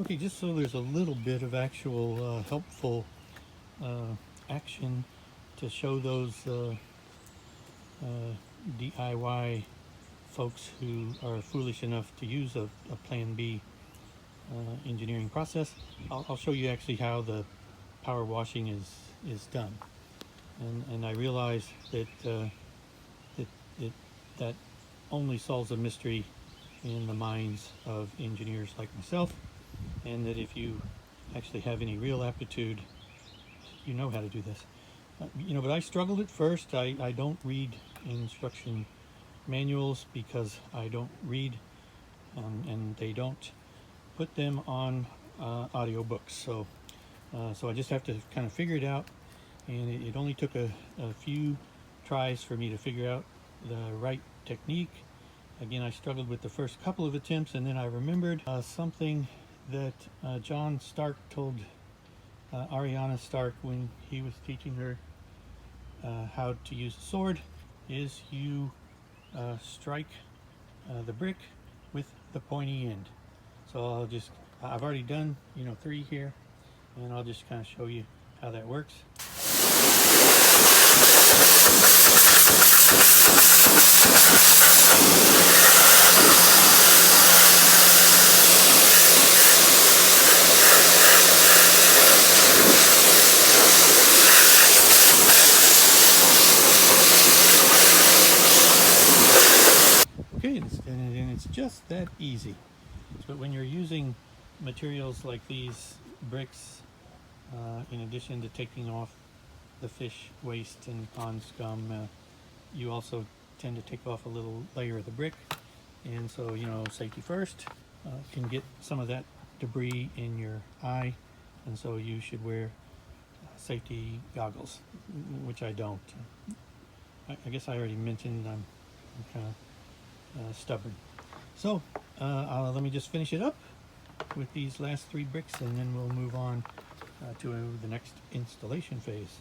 Okay, just so there's a little bit of actual helpful action to show those DIY folks who are foolish enough to use a Plan B engineering process. I'll show you actually how the power washing is done, and I realize that that only solves a mystery in the minds of engineers like myself, and that if you actually have any real aptitude, you know how to do this. But I struggled at first. I don't read instruction manuals because I don't read, and they don't put them on audiobooks. So I just have to kind of figure it out, and it only took a few tries for me to figure out the right technique. Again, I struggled with the first couple of attempts, and then I remembered something that John Stark told Ariana Stark when he was teaching her how to use a sword, is you strike the brick with the pointy end. So I've already done 3 here, and I'll just kind of show you how that works. Okay, and it's just that easy. But when you're using materials like these bricks, in addition to taking off the fish waste and pond scum, you also tend to take off a little layer of the brick. And so, safety first, can get some of that debris in your eye, and so you should wear safety goggles, which I don't. I guess I already mentioned I'm kind of stubborn. So let me just finish it up with these last 3 bricks, and then we'll move on to the next installation phase.